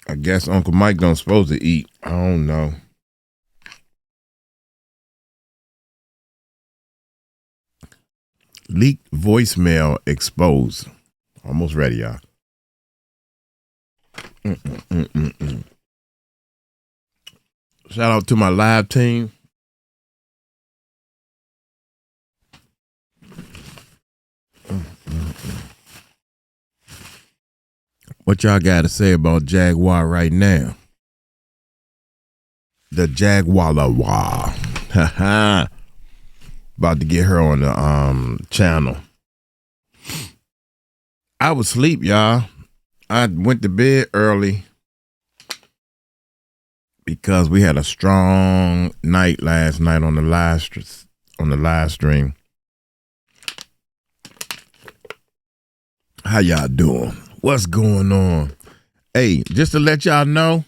I guess Uncle Mike don't supposed to eat. I don't know. Leaked voicemail exposed. Almost ready, y'all. Shout out to my live team. What y'all got to say about Jaguar right now? The Jaguar. About to get her on the channel. I was asleep, y'all. I went to bed early because we had a strong night last night on the live stream. How y'all doing? What's going on? Hey, just to let y'all know,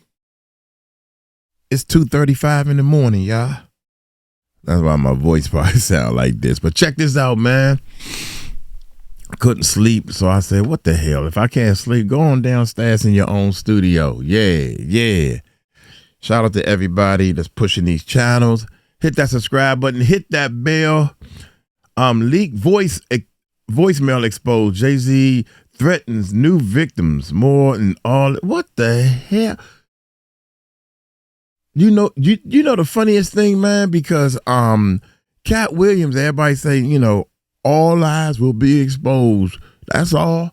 it's 2:35 in the morning, y'all. That's why my voice probably sound like this. But check this out, man. I couldn't sleep, so I said, what the hell? If I can't sleep, go on downstairs in your own studio. Yeah. Shout out to everybody that's pushing these channels. Hit that subscribe button. Hit that bell. Leaked voicemail exposed. Jay-Z threatens new victims more than all. What the hell? You know the funniest thing, man, because Cat Williams, everybody say, all lies will be exposed. That's all.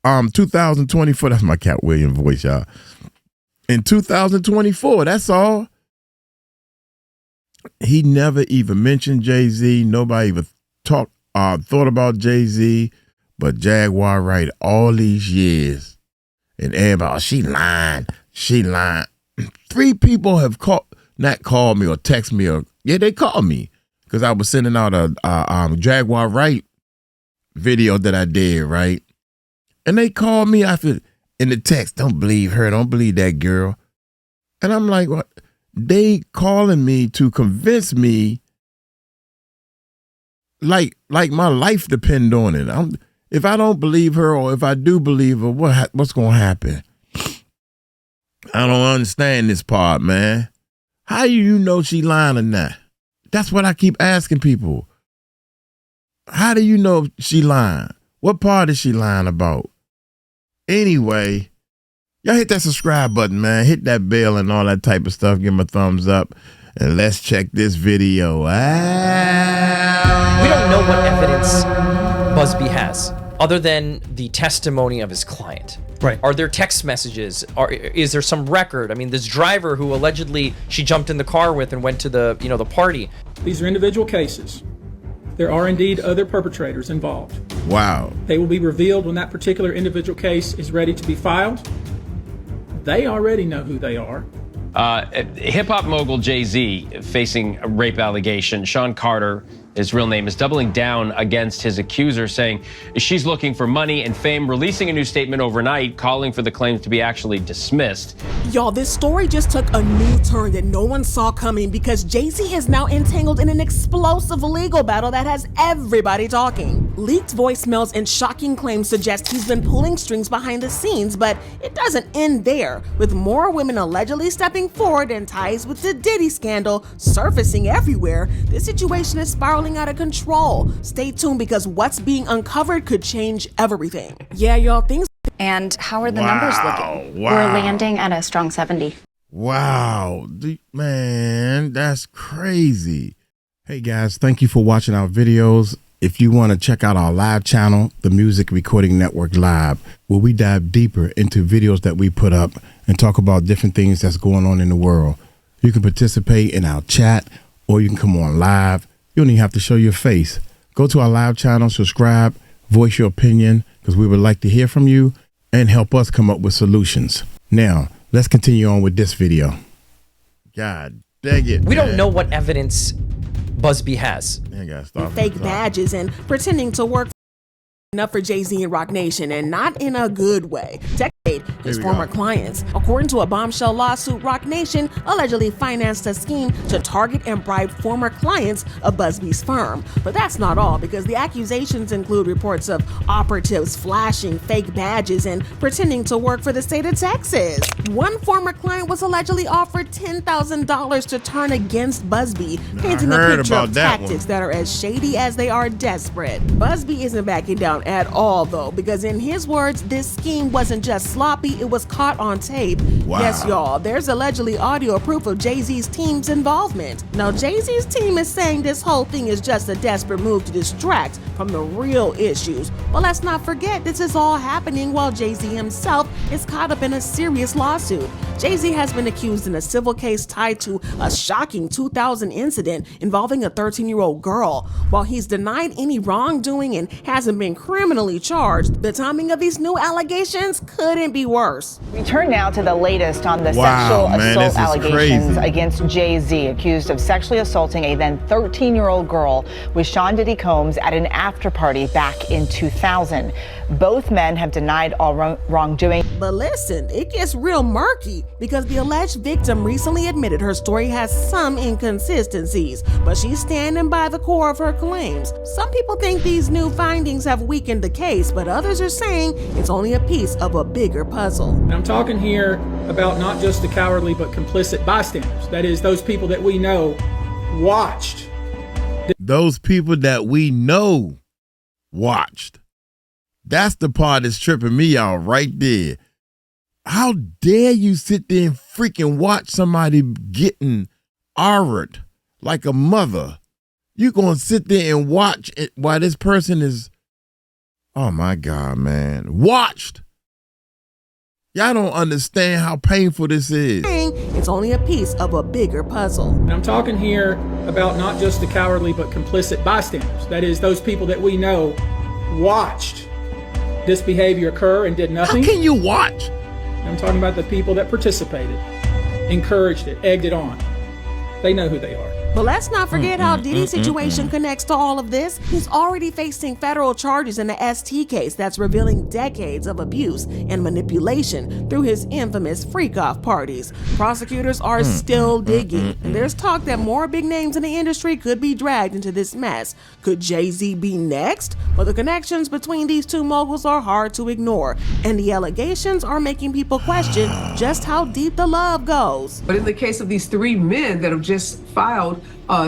2024, that's my Cat Williams voice, y'all. In 2024, that's all. He never even mentioned Jay-Z. Nobody even thought about Jay-Z. But Jaguar right all these years. And everybody, she lying. 3 people have not called me or text me they called me because I was sending out a Jaguar Wright video that I did, right? And they called me after in the text, don't believe her, don't believe that girl. And I'm like, what? They calling me to convince me like my life depend on it. If I don't believe her or if I do believe her, what's going to happen? I don't understand this part, man. How do you know she lying or not? That's what I keep asking people. How do you know she lying? What part is she lying about? Anyway, y'all hit that subscribe button, man. Hit that bell and all that type of stuff. Give them a thumbs up. And let's check this video out. We don't know what evidence Busby has other than the testimony of his client. Right. Are there text messages? Is there some record? I mean, this driver who allegedly she jumped in the car with and went to the the party. These are individual cases. There are indeed other perpetrators involved. Wow. They will be revealed when that particular individual case is ready to be filed. They already know who they are. Hip-hop mogul Jay-Z facing a rape allegation. Sean Carter, his real name, is doubling down against his accuser, saying she's looking for money and fame, releasing a new statement overnight, calling for the claims to be actually dismissed. Y'all, this story just took a new turn that no one saw coming because Jay-Z is now entangled in an explosive legal battle that has everybody talking. Leaked voicemails and shocking claims suggest he's been pulling strings behind the scenes, but it doesn't end there, with more women allegedly stepping forward and ties with the Diddy scandal surfacing everywhere. This situation is spiraling out of control. Stay tuned because what's being uncovered could change everything. Yeah, y'all, things. And how are the numbers looking? Wow. We're landing at a strong 70. Wow. Man, that's crazy. Hey guys, thank you for watching our videos. If you want to check out our live channel, the Music Recording Network Live, where we dive deeper into videos that we put up and talk about different things that's going on in the world. You can participate in our chat or you can come on live. You don't even have to show your face. Go to our live channel, subscribe, voice your opinion, because we would like to hear from you and help us come up with solutions. Now, let's continue on with this video. God dang it, We don't know what evidence Busby has. Fake badges and pretending to work enough for Jay-Z and Roc Nation, and not in a good way. his former clients. According to a bombshell lawsuit, Roc Nation allegedly financed a scheme to target and bribe former clients of Busby's firm. But that's not all, because the accusations include reports of operatives flashing fake badges and pretending to work for the state of Texas. One former client was allegedly offered $10,000 to turn against Busby, painting a picture of tactics that are as shady as they are desperate. Busby isn't backing down at all, though, because in his words, this scheme wasn't just sloppy, it was caught on tape. Wow. Yes, y'all, there's allegedly audio proof of Jay-Z's team's involvement. Now, Jay-Z's team is saying this whole thing is just a desperate move to distract from the real issues. But let's not forget, this is all happening while Jay-Z himself is caught up in a serious lawsuit. Jay-Z has been accused in a civil case tied to a shocking 2000 incident involving a 13-year-old girl. While he's denied any wrongdoing and hasn't been criminally charged, the timing of these new allegations couldn't be worse. We turn now to the latest on the Wow, sexual man, assault this is allegations crazy. against Jay-Z, accused of sexually assaulting a then 13-year-old girl with Sean Diddy Combs at an after party back in 2000. Both men have denied all wrongdoing. But listen, it gets real murky because the alleged victim recently admitted her story has some inconsistencies, but she's standing by the core of her claims. Some people think these new findings have weakened the case, but others are saying it's only a piece of a bigger puzzle. And I'm talking here about not just the cowardly but complicit bystanders. That is, those people that we know watched. Those people that we know watched. That's the part that's tripping me out right there. How dare you sit there and freaking watch somebody getting ℓ'd like a mother? You gonna sit there and watch it while this person is, oh my God, man, watched. Y'all don't understand how painful this is. It's only a piece of a bigger puzzle. And I'm talking here about not just the cowardly but complicit bystanders. That is, those people that we know watched this behavior occur and did nothing. How can you watch? I'm talking about the people that participated, encouraged it, egged it on. They know who they are. But let's not forget how Diddy's situation connects to all of this. He's already facing federal charges in the ST case that's revealing decades of abuse and manipulation through his infamous freak-off parties. Prosecutors are still digging, and there's talk that more big names in the industry could be dragged into this mess. Could Jay-Z be next? But the connections between these two moguls are hard to ignore, and the allegations are making people question just how deep the love goes. But in the case of these three men that have just filed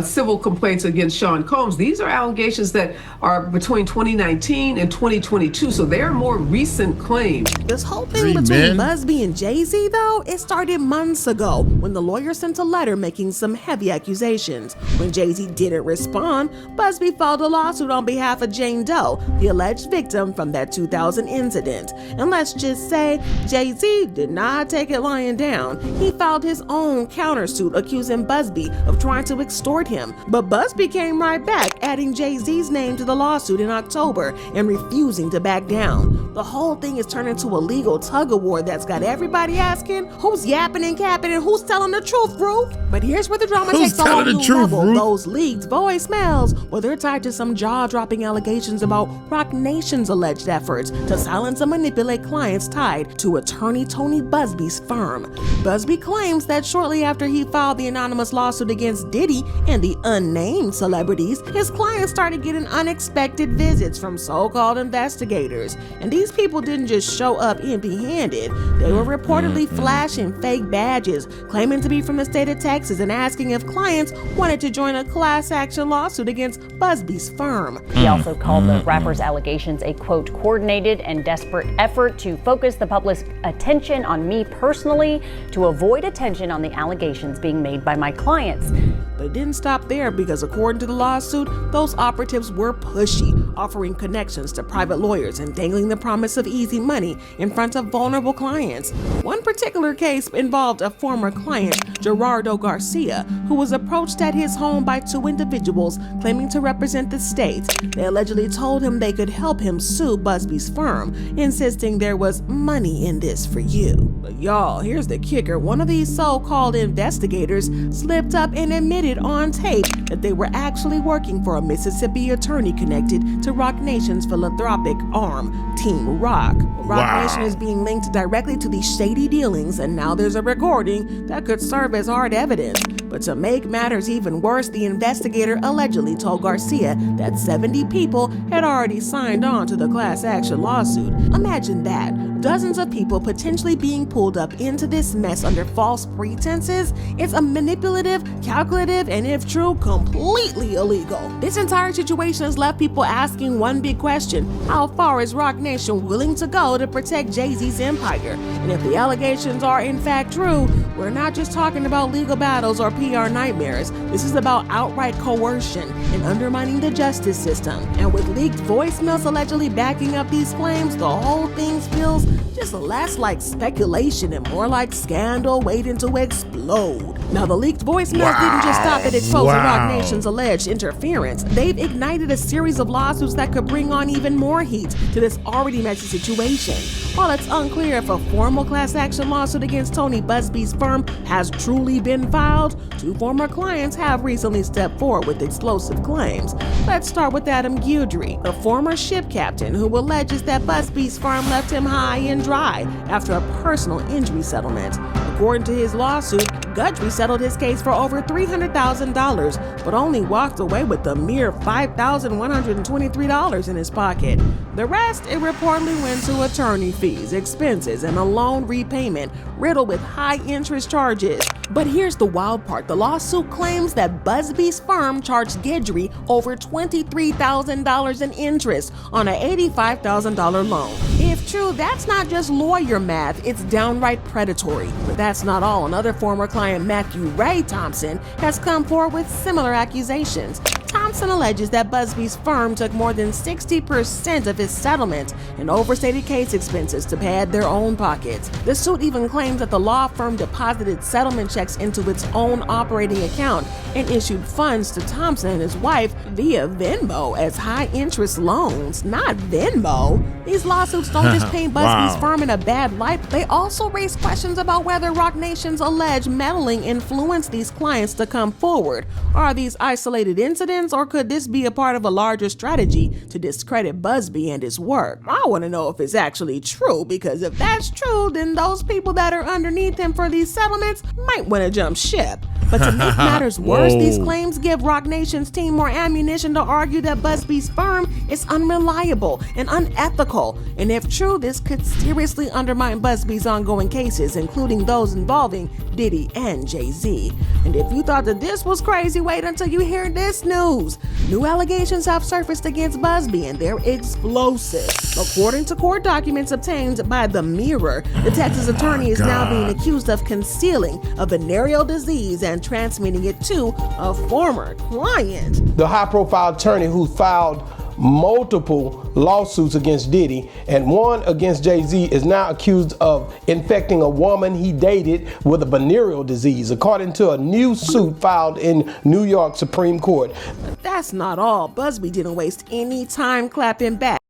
civil complaints against Sean Combs, these are allegations that are between 2019 and 2022, so they're more recent claims. This whole thing between Busby and Jay-Z, though, it started months ago when the lawyer sent a letter making some heavy accusations. When Jay-Z didn't respond, Busby filed a lawsuit on behalf of Jane Doe, the alleged victim from that 2000 incident. And let's just say, Jay-Z did not take it lying down. He filed his own countersuit accusing Busby of trying to extort him. But Busby came right back, adding Jay-Z's name to the lawsuit in October and refusing to back down. The whole thing is turning into a legal tug-of-war that's got everybody asking, who's yapping and capping and who's telling the truth, Ruth? But here's where the drama takes a whole new level. Ruth? Those leaked voicemails, well, they're tied to some jaw-dropping allegations about Roc Nation's alleged efforts to silence and manipulate clients tied to attorney Tony Busby's firm. Busby claims that shortly after he filed the anonymous lawsuit against Diddy and the unnamed celebrities, his clients started getting unexpected visits from so-called investigators. And these people didn't just show up empty-handed. They were reportedly flashing fake badges, claiming to be from the state of Texas and asking if clients wanted to join a class action lawsuit against Busby's firm. He also called the rapper's allegations a, quote, coordinated and desperate effort to focus the public's attention on me personally to avoid attention on the allegations being made by my clients. But it didn't stop there because according to the lawsuit, those operatives were pushy, offering connections to private lawyers and dangling the promise of easy money in front of vulnerable clients. One particular case involved a former client, Gerardo Garcia, who was approached at his home by two individuals claiming to represent the state. They allegedly told him they could help him sue Busby's firm, insisting there was money in this for you. But y'all, here's the kicker. One of these so-called investigators slipped up and admitted on tape that they were actually working for a Mississippi attorney connected to Roc Nation's philanthropic arm, Team Roc. Roc Nation is being linked directly to these shady dealings, and now there's a recording that could serve as hard evidence. But to make matters even worse, the investigator allegedly told Garcia that 70 people had already signed on to the class action lawsuit. Imagine that. Dozens of people potentially being pulled up into this mess under false pretenses. It's a manipulative, calculative, and if true, completely illegal. This entire situation has left people asking one big question: how far is Roc Nation willing to go to protect Jay-Z's empire? And if the allegations are in fact true, we're not just talking about legal battles or PR nightmares. This is about outright coercion and undermining the justice system. And with leaked voicemails allegedly backing up these claims, the whole thing feels just less like speculation and more like scandal waiting to explode. Now, the leaked voicemails didn't just stop at exposing Roc Nation's alleged interference. They've ignited a series of lawsuits that could bring on even more heat to this already messy situation. While it's unclear if a formal class action lawsuit against Tony Busby's firm has truly been filed, two former clients have recently stepped forward with explosive claims. Let's start with 𝗟𝗓𝗡𝗞, the former ship captain who alleges that Busby's firm left him high and dry after a personal injury settlement. According to his lawsuit, 𝗟𝗓𝗡𝗞 settled his case for over $300,000, but only walked away with a mere $5,123 in his pocket. The rest, it reportedly went to attorney fees, expenses, and a loan repayment riddled with high interest charges. But here's the wild part. The lawsuit claims that Busby's firm charged 𝗟𝗓𝗡𝗞 over $23,000 in interest on an $85,000 loan. If true, that's not just lawyer math, it's downright predatory. But that's not all. Another former client, Matthew Ray Thompson, has come forward with similar accusations. Thompson alleges that Busby's firm took more than 60% of his settlement and overstated case expenses to pad their own pockets. The suit even claims that the law firm deposited settlement checks into its own operating account and issued funds to Thompson and his wife via Venmo as high-interest loans. Not Venmo. These lawsuits don't just paint Busby's firm in a bad light, they also raise questions about whether Roc Nation's alleged meddling influenced these clients to come forward. Are these isolated incidents, or could this be a part of a larger strategy to discredit Busby and his work? I want to know if it's actually true, because if that's true, then those people that are underneath him for these settlements might want to jump ship. But to make matters worse, these claims give Roc Nation's team more ammunition to argue that Busby's firm is unreliable and unethical. And if true, this could seriously undermine Busby's ongoing cases, including those involving Diddy and Jay-Z. And if you thought that this was crazy, wait until you hear this news. New allegations have surfaced against Busby, and they're explosive. According to court documents obtained by The Mirror, the Texas attorney is now being accused of concealing a venereal disease and transmitting it to a former client. The high-profile attorney who filed multiple lawsuits against Diddy and one against Jay-Z is now accused of infecting a woman he dated with a venereal disease, according to a new suit filed in New York Supreme Court. But that's not all. Busby didn't waste any time clapping back.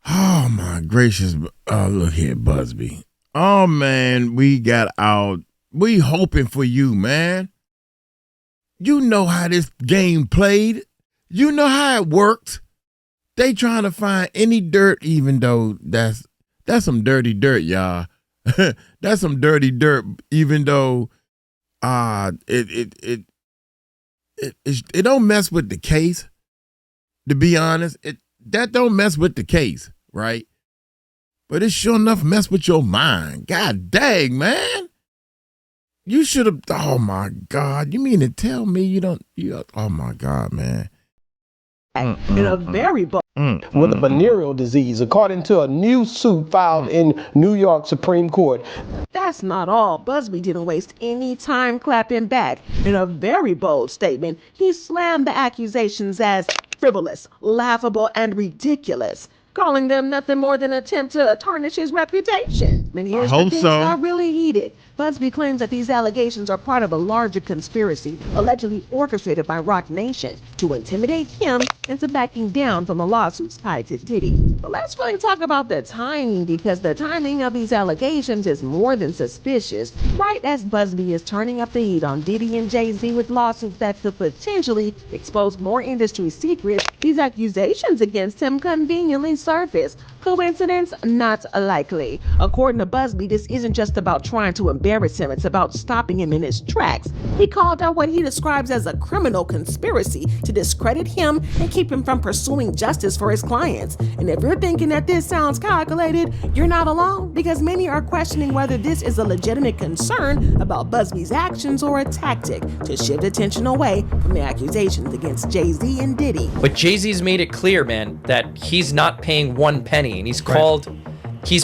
Oh my gracious. Look here, Busby. Oh man, we got out. We hoping for you, man. You know how this game played. You know how it worked. They trying to find any dirt, even though that's some dirty dirt, y'all. That's some dirty dirt, even though it don't mess with the case. To be honest, that don't mess with the case, right? But it sure enough mess with your mind. God dang, man. You should have. Oh my God. You mean to tell me you don't? Oh my God, man. In a very bold with a venereal disease, according to a new suit filed in New York Supreme Court. That's not all. Busby didn't waste any time clapping back. In a very bold statement, he slammed the accusations as frivolous, laughable, and ridiculous. calling them nothing more than an attempt to tarnish his reputation. And here's the thing that really heated. Busby claims that these allegations are part of a larger conspiracy, allegedly orchestrated by Roc Nation to intimidate him into backing down from the lawsuits tied to Diddy. But let's really talk about the timing, because the timing of these allegations is more than suspicious. Right as Busby is turning up the heat on Diddy and Jay-Z with lawsuits that could potentially expose more industry secrets, these accusations against him conveniently surface. Coincidence? Not likely. According to Busby, this isn't just about trying to embarrass him, it's about stopping him in his tracks. He called out what he describes as a criminal conspiracy to discredit him and keep him from pursuing justice for his clients. And if you're thinking that this sounds calculated, you're not alone, because many are questioning whether this is a legitimate concern about Busby's actions or a tactic to shift attention away from the accusations against Jay-Z and Diddy. But Jay-Z's made it clear, man, that he's not paying one penny, and he's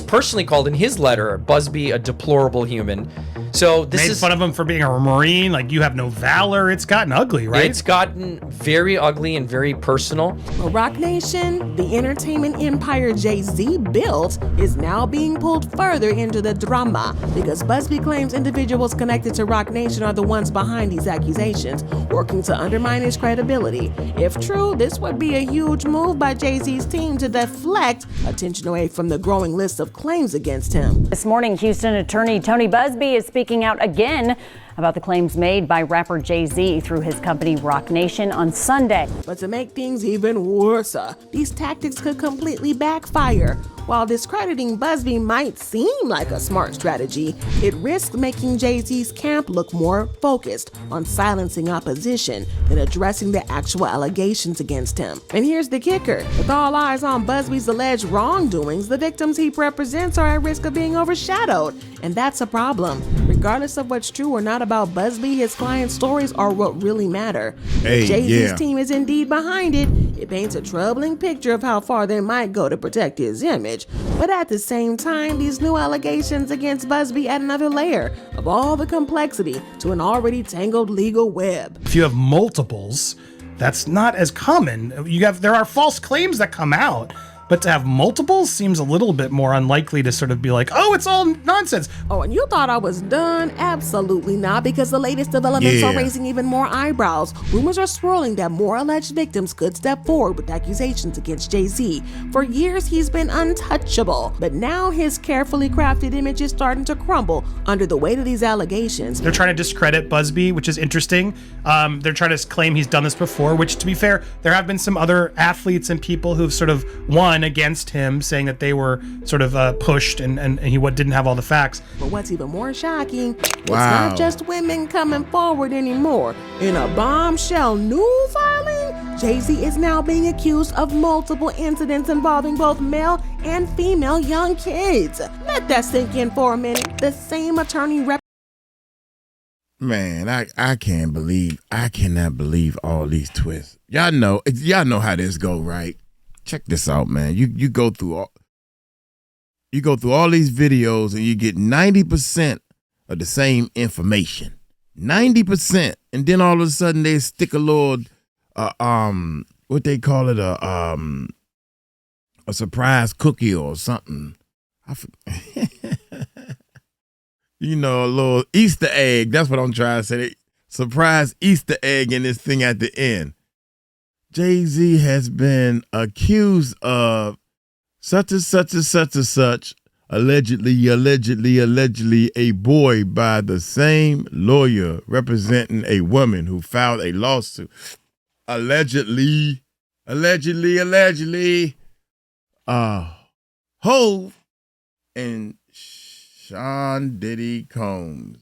personally called in his letter Busby a deplorable human. So this made fun of him for being a Marine, like you have no valor. It's gotten ugly, right? It's gotten very ugly and very personal. Roc Nation, the entertainment empire Jay-Z built, is now being pulled further into the drama because Busby claims individuals connected to Roc Nation are the ones behind these accusations, working to undermine his credibility. If true, this would be a huge move by Jay-Z's team to deflect attention away from the growing list of claims against him. This morning, Houston attorney Tony Busby is speaking out again about the claims made by rapper Jay-Z through his company Roc Nation on Sunday. But to make things even worse, these tactics could completely backfire. While discrediting Busby might seem like a smart strategy, it risks making Jay-Z's camp look more focused on silencing opposition than addressing the actual allegations against him. And here's the kicker. With all eyes on Busby's alleged wrongdoings, the victims he represents are at risk of being overshadowed. And that's a problem. Regardless of what's true or not about Busby, his clients' stories are what really matter. If Jay-Z's team is indeed behind it, it paints a troubling picture of how far they might go to protect his image. But at the same time, these new allegations against Busby add another layer of all the complexity to an already tangled legal web. If you have multiples, that's not as common. There are false claims that come out, but to have multiples seems a little bit more unlikely to sort of be like, oh, it's all nonsense. Oh, and you thought I was done? Absolutely not, because the latest developments are raising even more eyebrows. Rumors are swirling that more alleged victims could step forward with accusations against Jay-Z. For years, he's been untouchable, but now his carefully crafted image is starting to crumble under the weight of these allegations. They're trying to discredit Busby, which is interesting. They're trying to claim he's done this before, which, to be fair, there have been some other athletes and people who've sort of won against him, saying that they were sort of pushed and he didn't have all the facts. But what's even more shocking, it's not just women coming forward anymore. In a bombshell new filing, Jay-Z is now being accused of multiple incidents involving both male and female young kids. Let that sink in for a minute. The same attorney Man, I cannot believe all these twists. Y'all know how this go, right? Check this out, man. You go through all these videos and you get 90% of the same information. 90%. And then all of a sudden they stick a little what they call it, a surprise cookie or something. You know, a little Easter egg. That's what I'm trying to say. Surprise Easter egg in this thing at the end. Jay-Z has been accused of such and such and such and such, allegedly a boy by the same lawyer representing a woman who filed a lawsuit. Allegedly. Hov and Sean Diddy Combs.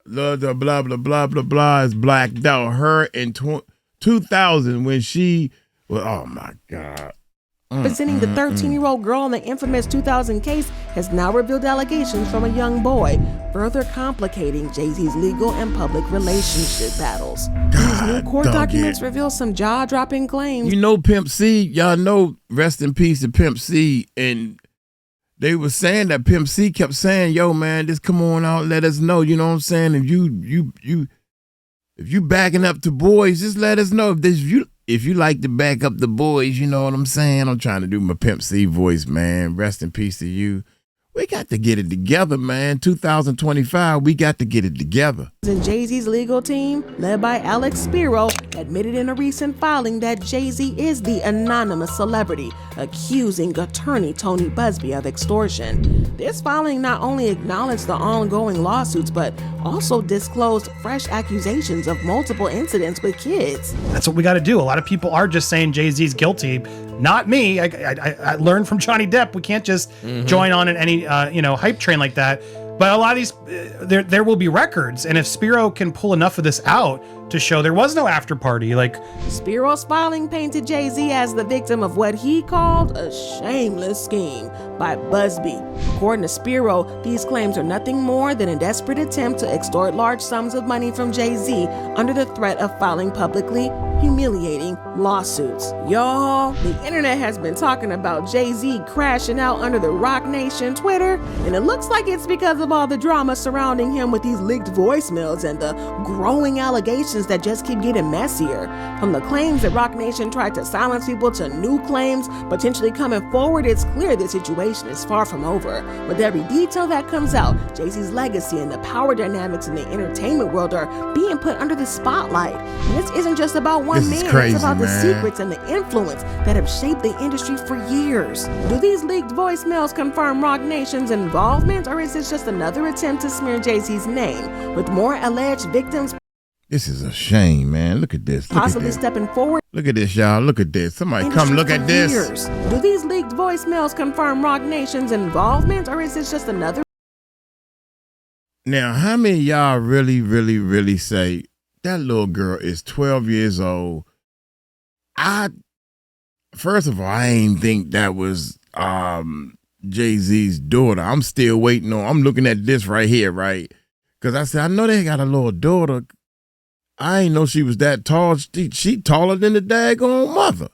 Blah, blah, blah, blah, blah, blah is blacked out. Her in 2000 when she well, oh my God. Representing the 13-year-old girl in the infamous 2000 case has now revealed allegations from a young boy, further complicating Jay-Z's legal and public relationship battles. These new court documents reveal some jaw-dropping claims. You know Pimp C, y'all know, rest in peace to Pimp C, and they were saying that Pimp C kept saying, yo man, just come on out, let us know, you know what I'm saying? If you backing up to boys, just let us know. If if you like to back up the boys, you know what I'm saying? I'm trying to do my Pimp C voice, man. Rest in peace to you. We got to get it together, man. 2025, we got to get it together. And Jay-Z's legal team, led by Alex Spiro, admitted in a recent filing that Jay-Z is the anonymous celebrity accusing attorney Tony Busby of extortion. This filing not only acknowledged the ongoing lawsuits, but also disclosed fresh accusations of multiple incidents with kids. That's what we got to do. A lot of people are just saying Jay-Z's guilty. Not me. I learned from Johnny Depp. We can't just join on in any hype train like that. But a lot of these, there will be records, and if Spiro can pull enough of this out to show there was no after party, like Spiro's filing painted Jay-Z as the victim of what he called a shameless scheme by Busby. According to Spiro, these claims are nothing more than a desperate attempt to extort large sums of money from Jay-Z under the threat of filing publicly humiliating lawsuits. Y'all, the internet has been talking about Jay-Z crashing out under the Rock Nation Twitter, and it looks like it's because of all the drama surrounding him with these leaked voicemails and the growing allegations that just keep getting messier. From the claims that Rock Nation tried to silence people to new claims potentially coming forward, it's clear the situation is far from over. With every detail that comes out, Jay-Z's legacy and the power dynamics in the entertainment world are being put under the spotlight. And this isn't just about one man, crazy, it's about man. the secrets and the influence that have shaped the industry for years. Do these leaked voicemails confirm Rock Nation's involvement, or is this just another attempt to smear Jay-Z's name with more alleged victims? This is a shame, man. Look at this. Look Possibly at this. stepping forward. Look at this, y'all. Look at this. Somebody come look at this. Years. Do these leaked voicemails confirm Rock Nation's involvement, or is this just another? Now, how many of y'all really say that little girl is 12 years old? First of all, I ain't think that was Jay-Z's daughter. I'm still waiting on. I'm looking at this right here, right? Because I said, I know they got a little daughter. I ain't know she was that tall. She taller than the daggone mother.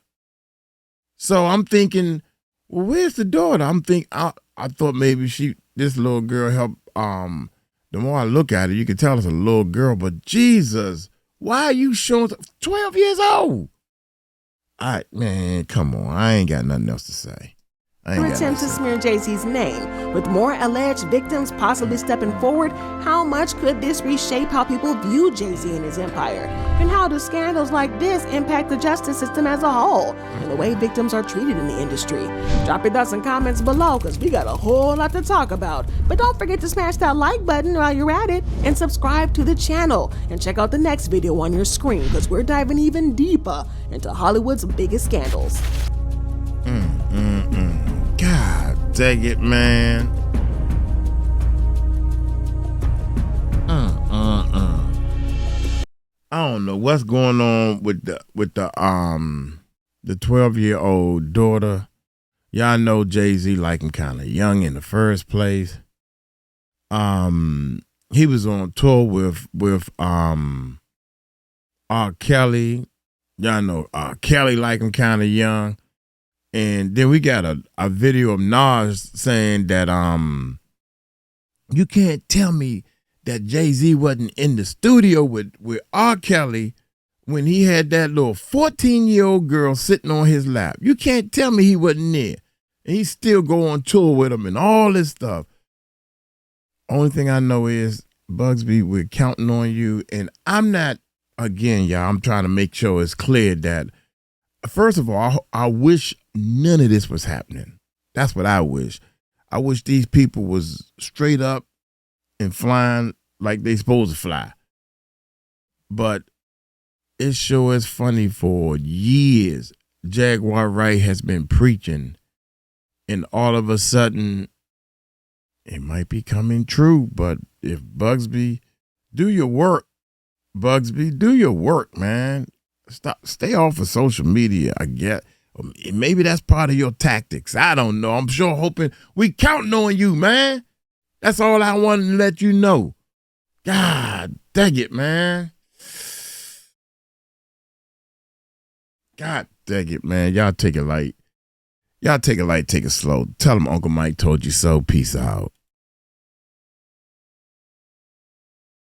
So I'm thinking, well, where's the daughter? I thought maybe this little girl helped. The more I look at her, you can tell it's a little girl. But Jesus, why are you showing 12 years old? Man, come on. I ain't got nothing else to say. Attempt to smear Jay-Z's name. With more alleged victims possibly stepping forward, how much could this reshape how people view Jay-Z and his empire? And how do scandals like this impact the justice system as a whole and the way victims are treated in the industry? Drop your thoughts and comments below, because we got a whole lot to talk about. But don't forget to smash that like button while you're at it, and subscribe to the channel, and check out the next video on your screen, because we're diving even deeper into Hollywood's biggest scandals. God dang it, man. I don't know what's going on with the 12-year-old daughter. Y'all know Jay-Z like him kind of young in the first place. He was on tour with 𝗚𝗏𝗏. Y'all know 𝗚𝗏𝗏 like him kind of young. And then we got a video of Nas saying that you can't tell me that Jay-Z wasn't in the studio with 𝗚𝗏𝗏 when he had that little 14-year-old girl sitting on his lap. You can't tell me he wasn't there. And he still go on tour with him and all this stuff. Only thing I know is, Busby, we're counting on you. And I'm not, again, y'all, I'm trying to make sure it's clear that, first of all, I wish none of this was happening. That's what I wish. I wish these people was straight up and flying like they supposed to fly. But it sure is funny. For years, Jaguar Wright has been preaching, and all of a sudden, it might be coming true. But if Busby, do your work. Busby, do your work, man. Stay off of social media, I guess. Maybe that's part of your tactics. I don't know. I'm sure hoping we counting on you, man. That's all I wanted to let you know. God dang it, man. God dang it, man. Y'all take it light. Y'all take it light, take it slow. Tell them Uncle Mike told you so. Peace out.